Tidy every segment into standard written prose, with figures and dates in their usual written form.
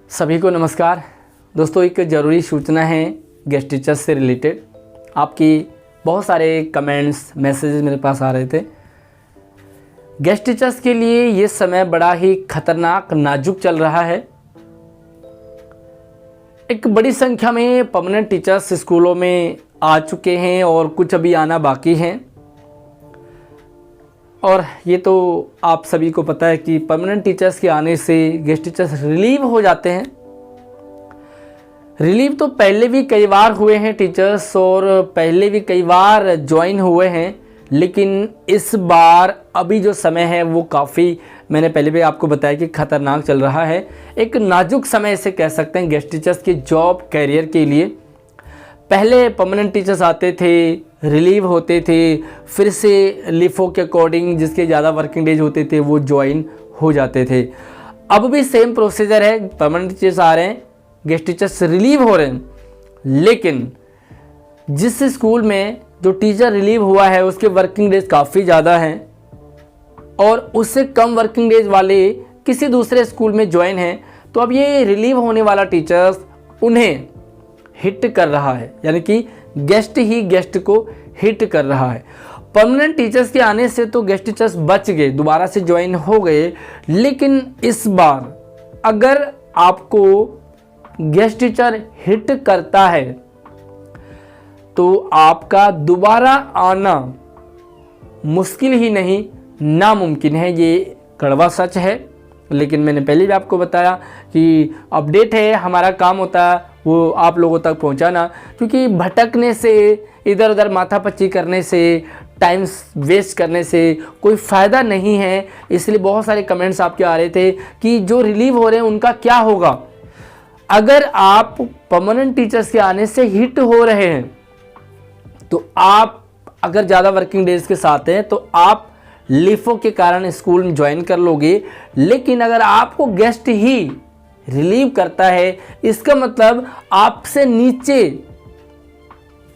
सभी को नमस्कार दोस्तों। एक ज़रूरी सूचना है गेस्ट टीचर्स से रिलेटेड। आपकी बहुत सारे कमेंट्स मैसेजेस मेरे पास आ रहे थे। गेस्ट टीचर्स के लिए ये समय बड़ा ही खतरनाक नाजुक चल रहा है। एक बड़ी संख्या में परमानेंट टीचर्स स्कूलों में आ चुके हैं और कुछ अभी आना बाकी हैं। और ये तो आप सभी को पता है कि परमानेंट टीचर्स के आने से गेस्ट टीचर्स रिलीव हो जाते हैं। रिलीव तो पहले भी कई बार हुए हैं टीचर्स और पहले भी कई बार ज्वाइन हुए हैं, लेकिन इस बार अभी जो समय है वो काफ़ी, मैंने पहले भी आपको बताया कि ख़तरनाक चल रहा है। एक नाजुक समय इसे कह सकते हैं गेस्ट टीचर्स के जॉब कैरियर के लिए। पहले परमानेंट टीचर्स आते थे, रिलीव होते थे, फिर से लिफो के अकॉर्डिंग जिसके ज़्यादा वर्किंग डेज होते थे वो ज्वाइन हो जाते थे। अब भी सेम प्रोसीजर है, परमानेंट टीचर्स आ रहे हैं, गेस्ट टीचर्स रिलीव हो रहे हैं। लेकिन जिस स्कूल में जो टीचर रिलीव हुआ है उसके वर्किंग डेज काफ़ी ज़्यादा हैं और उससे कम वर्किंग डेज वाले किसी दूसरे स्कूल में ज्वाइन हैं, तो अब ये रिलीव होने वाला टीचर्स उन्हें हिट कर रहा है, यानी कि गेस्ट ही गेस्ट को हिट कर रहा है। परमानेंट टीचर्स के आने से तो गेस्ट टीचर्स बच गए, दोबारा से ज्वाइन हो गए। लेकिन इस बार अगर आपको गेस्ट टीचर हिट करता है तो आपका दोबारा आना मुश्किल ही नहीं नामुमकिन है। ये कड़वा सच है। लेकिन मैंने पहले भी आपको बताया कि अपडेट है, हमारा काम होता है वो आप लोगों तक पहुंचाना, क्योंकि भटकने से, इधर उधर माथापच्ची करने से, टाइम वेस्ट करने से कोई फ़ायदा नहीं है। इसलिए बहुत सारे कमेंट्स आपके आ रहे थे कि जो रिलीव हो रहे हैं उनका क्या होगा। अगर आप परमानेंट टीचर्स के आने से हिट हो रहे हैं तो आप अगर ज़्यादा वर्किंग डेज के साथ हैं तो आप लिफो के कारण स्कूल में ज्वाइन कर लोगे। लेकिन अगर आपको गेस्ट ही रिलीव करता है, इसका मतलब आपसे नीचे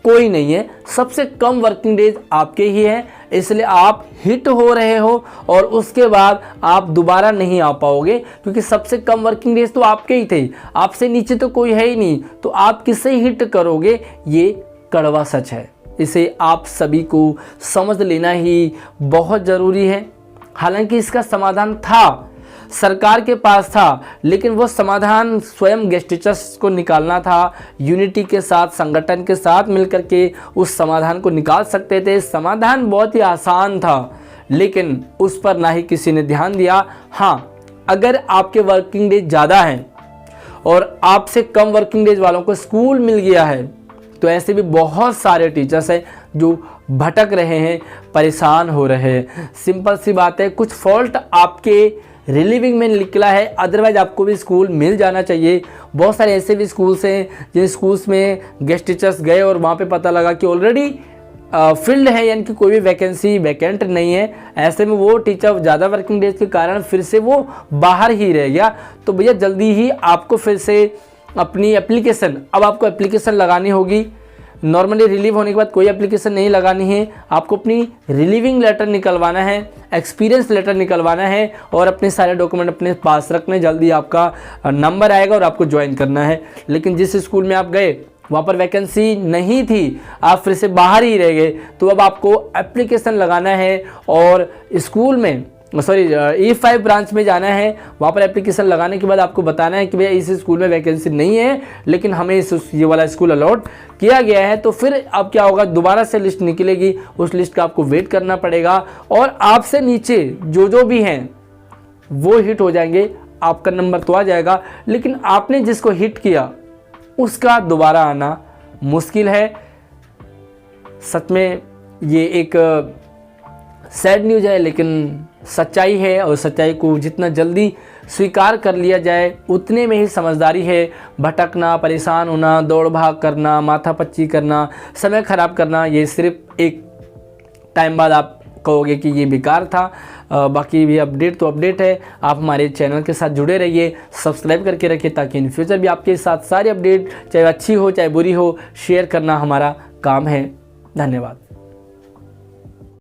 कोई नहीं है, सबसे कम वर्किंग डेज आपके ही है। इसलिए आप हिट हो रहे हो और उसके बाद आप दोबारा नहीं आ पाओगे, क्योंकि सबसे कम वर्किंग डेज तो आपके ही थे, आपसे नीचे तो कोई है ही नहीं, तो आप किससे हिट करोगे। ये कड़वा सच है। इसे आप सभी को समझ लेना ही बहुत ज़रूरी है। हालांकि इसका समाधान था, सरकार के पास था, लेकिन वो समाधान स्वयं गेस्ट टीचर्स को निकालना था। यूनिटी के साथ, संगठन के साथ मिलकर के उस समाधान को निकाल सकते थे। समाधान बहुत ही आसान था, लेकिन उस पर ना ही किसी ने ध्यान दिया। हाँ, अगर आपके वर्किंग डेज ज़्यादा हैं और आपसे कम वर्किंग डेज वालों को स्कूल मिल गया है, तो ऐसे भी बहुत सारे टीचर्स हैं जो भटक रहे हैं, परेशान हो रहे हैं। सिंपल सी बात है, कुछ फॉल्ट आपके रिलीविंग में निकला है, अदरवाइज आपको भी स्कूल मिल जाना चाहिए। बहुत सारे ऐसे भी स्कूल्स हैं जिन स्कूल्स में गेस्ट टीचर्स गए और वहाँ पे पता लगा कि ऑलरेडी फील्ड है, यानी कि कोई भी वैकेंसी वैकेंट नहीं है। ऐसे में वो टीचर ज़्यादा वर्किंग डेज के कारण फिर से वो बाहर ही रह गया। तो भैया जल्दी ही आपको फिर से अपनी एप्लीकेशन, अब आपको एप्लीकेशन लगानी होगी। नॉर्मली रिलीव होने के बाद कोई एप्लीकेशन नहीं लगानी है, आपको अपनी रिलीविंग लेटर निकलवाना है, एक्सपीरियंस लेटर निकलवाना है और अपने सारे डॉक्यूमेंट अपने पास रखने। जल्दी आपका नंबर आएगा और आपको ज्वाइन करना है। लेकिन जिस स्कूल में आप गए वहाँ पर वैकेंसी नहीं थी, आप फिर से बाहर ही रह गए, तो अब आपको एप्लीकेशन लगाना है और स्कूल में E5 ब्रांच में जाना है। वहाँ पर एप्लीकेशन लगाने के बाद आपको बताना है कि भैया इस स्कूल में वैकेंसी नहीं है, लेकिन हमें ये वाला स्कूल अलॉट किया गया है। तो फिर अब क्या होगा, दोबारा से लिस्ट निकलेगी, उस लिस्ट का आपको वेट करना पड़ेगा और आपसे नीचे जो भी हैं वो हिट हो जाएंगे, आपका नंबर तो आ जाएगा, लेकिन आपने जिसको हिट किया उसका दोबारा आना मुश्किल है। सच में ये एक सैड न्यूज़ है, लेकिन सच्चाई है और सच्चाई को जितना जल्दी स्वीकार कर लिया जाए उतने में ही समझदारी है। भटकना, परेशान होना, दौड़ भाग करना, माथापच्ची करना, समय ख़राब करना, ये सिर्फ एक टाइम बाद आप कहोगे कि ये बेकार था। बाकी भी अपडेट तो अपडेट है। आप हमारे चैनल के साथ जुड़े रहिए, सब्सक्राइब करके रखिए, ताकि इन फ्यूचर भी आपके साथ सारी अपडेट, चाहे अच्छी हो चाहे बुरी हो, शेयर करना हमारा काम है। धन्यवाद।